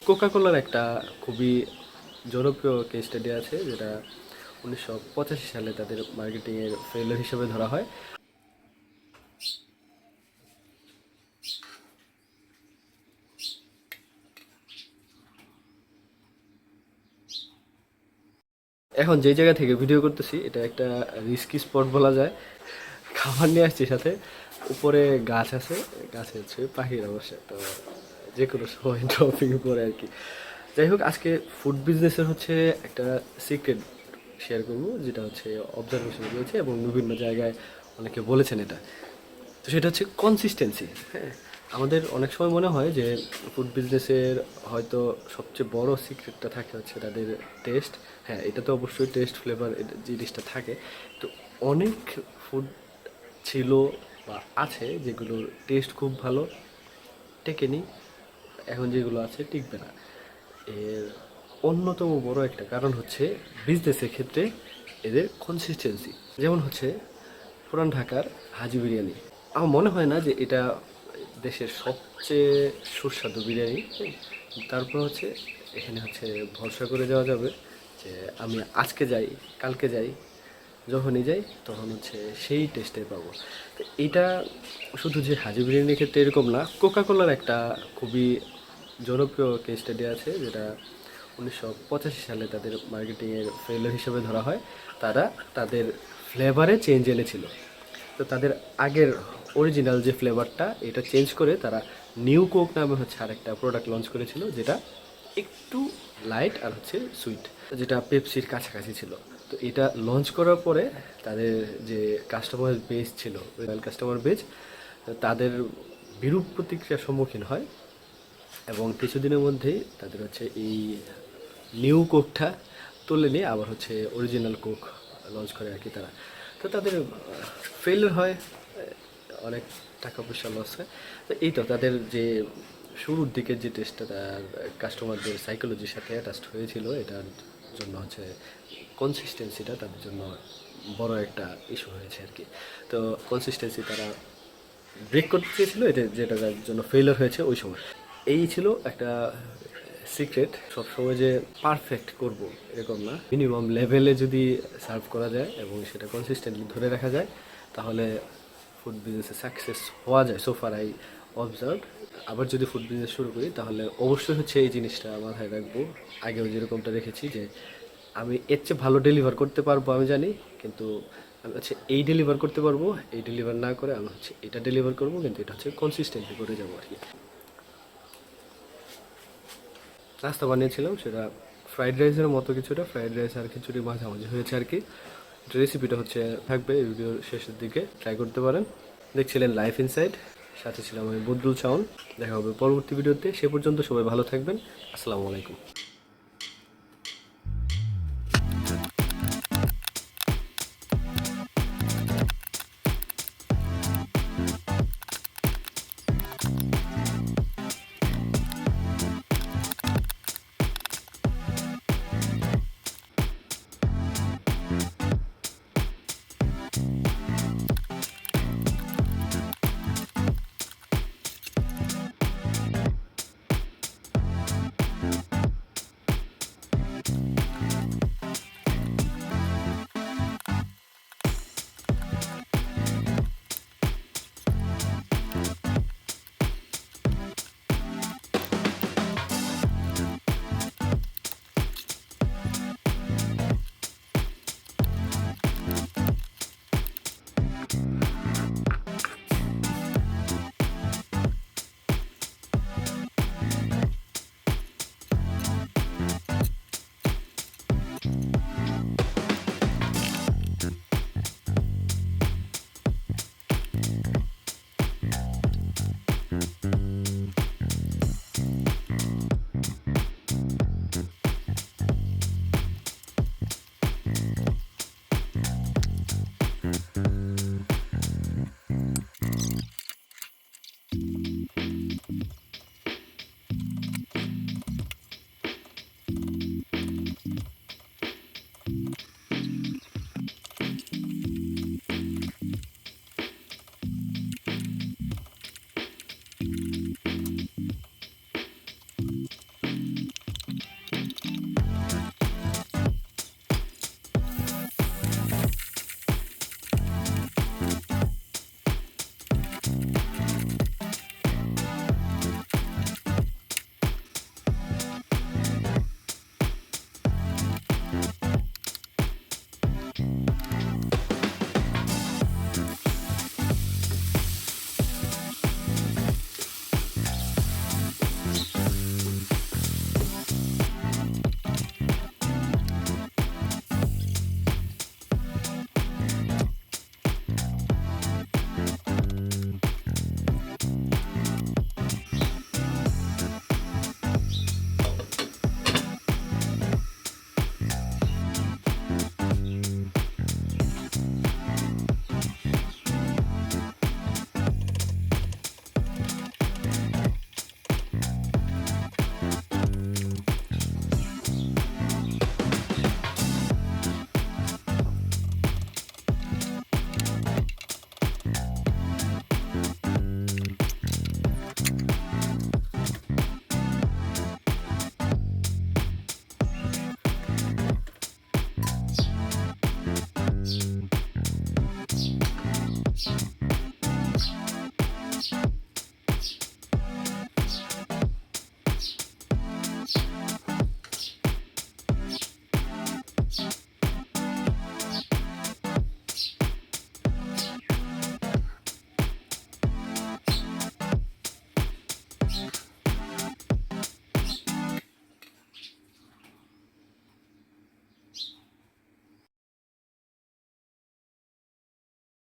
কোকাকোলার একটা খুবই জনপ্রিয় কেস স্টাডি আছে, যেটা 1985 সালে তাদের মার্কেটিংয়ের ফেলিয়ার হিসেবে ধরা হয়। এখন যে জায়গা থেকে ভিডিও করতেছি এটা একটা রিস্কি স্পট বলা যায়। খাবার নিয়ে আসছি সাথে, উপরে গাছ আছে, গাছে হচ্ছে পাখির অবশ্য, তো যে কোনো সময় ড্রপিং পরে আর কি। যাই হোক, আজকে ফুড বিজনেসের হচ্ছে একটা সিক্রেট শেয়ার করবো, যেটা হচ্ছে অবজারভেশন রয়েছে এবং বিভিন্ন জায়গায় অনেকে বলেছেন এটা। তো সেটা হচ্ছে কনসিস্টেন্সি। হ্যাঁ, আমাদের অনেক সময় মনে হয় যে ফুড বিজনেসের হয়তো সবচেয়ে বড় সিক্রেটটা থাকে হচ্ছে তাদের টেস্ট। হ্যাঁ, এটা তো অবশ্যই টেস্ট, ফ্লেভার জিনিসটা থাকে। তো অনেক ফুড ছিল বা আছে যেগুলোর টেস্ট খুব ভালো, টেকেনি, এখন যেগুলো আছে টিকবে না। এর অন্যতম বড় একটা কারণ হচ্ছে বিজনেসের ক্ষেত্রে এদের কনসিস্টেন্সি। যেমন হচ্ছে পুরান ঢাকার হাজি বিরিয়ানি, আমার মনে হয় না যে এটা দেশের সবচেয়ে সুস্বাদু বিরিয়ানি। তারপর হচ্ছে এখানে হচ্ছে ভরসা করে যাওয়া যাবে যে আমি আজকে যাই, কালকে যাই, যখনই যাই তখন হচ্ছে সেই টেস্টে পাবো। তো এটা শুধু যে হাজি বিরিয়ানির ক্ষেত্রে এরকম না, কোকাকোলার একটা খুবই জনপ্রিয় কেস স্টাডি আছে, যেটা 1985 সালে তাদের মার্কেটিংয়ের ফেলিয়ার হিসেবে ধরা হয়। তারা তাদের ফ্লেভারে চেঞ্জ এনেছিল। তো তাদের আগের অরিজিনাল যে ফ্লেভারটা, এটা চেঞ্জ করে তারা নিউ কোক নামে হচ্ছে আরেকটা প্রোডাক্ট লঞ্চ করেছিল, যেটা একটু লাইট আর হচ্ছে সুইট, যেটা পেপসির কাছাকাছি ছিল। তো এটা লঞ্চ করার পরে তাদের যে কাস্টমার বেস ছিল, রয়্যাল কাস্টমার বেস, তাদের বিরূপ প্রতিক্রিয়ার সম্মুখীন হয় এবং কিছুদিনের মধ্যেই তাদের হচ্ছে এই নিউ কোকটা তুলে নিয়ে আবার হচ্ছে অরিজিনাল কোক লঞ্চ করে আর কি তারা। তো তাদের ফেলিয়ার হয়, অনেক টাকা পয়সা লস হয়। তো এই তো তাদের যে শুরুর দিকের যে টেস্টটা তার কাস্টমারদের সাইকোলজির সাথে অ্যাটাচড হয়েছিল, এটার জন্য হচ্ছে কনসিস্টেন্সিটা তাদের জন্য বড় একটা ইস্যু হয়েছে আর কি। তো কনসিস্টেন্সি তারা ব্রেক করতে চেয়েছিল, এটা যেটা তার জন্য ফেলিয়ার হয়েছে ওই সময়। এই ছিল একটা সিক্রেট। সবসময় যে পারফেক্ট করব এরকম না, মিনিমাম লেভেলে যদি সার্ভ করা যায় এবং সেটা কনসিস্টেন্টলি ধরে রাখা যায়, তাহলে ফুড বিজনেসে সাকসেস হওয়া যায়। সোফার আই অবজার্ভ। আবার যদি ফুড বিজনেস শুরু করি তাহলে অবশ্যই হচ্ছে এই জিনিসটা মাথায় রাখবো, আগেও যেরকমটা রেখেছি, যে আমি এর চেয়ে ভালো ডেলিভার করতে পারবো আমি জানি, কিন্তু আমি হচ্ছে এই ডেলিভার করতে পারবো, এই ডেলিভার না করে আমি হচ্ছে এটা ডেলিভার করবো, কিন্তু এটা হচ্ছে কনসিস্টেন্টলি করে যাবো আর কি। নাস্তা বানিয়েছিলাম, সেটা ফ্রাইড রাইসের মতো কিছুটা, ফ্রাইড রাইস আর খিচুড়ি মাঝামাঝি হয়েছে আর কি। রেসিপিটা হচ্ছে থাকবে এই ভিডিওর শেষের দিকে, ট্রাই করতে পারেন। দেখছিলেন লাইফ ইনসাইড, সাথে ছিলাম আমি বদরুল শাওন। দেখা হবে পরবর্তী ভিডিওতে, সে পর্যন্ত সবাই ভালো থাকবেন। আসসালামু আলাইকুম।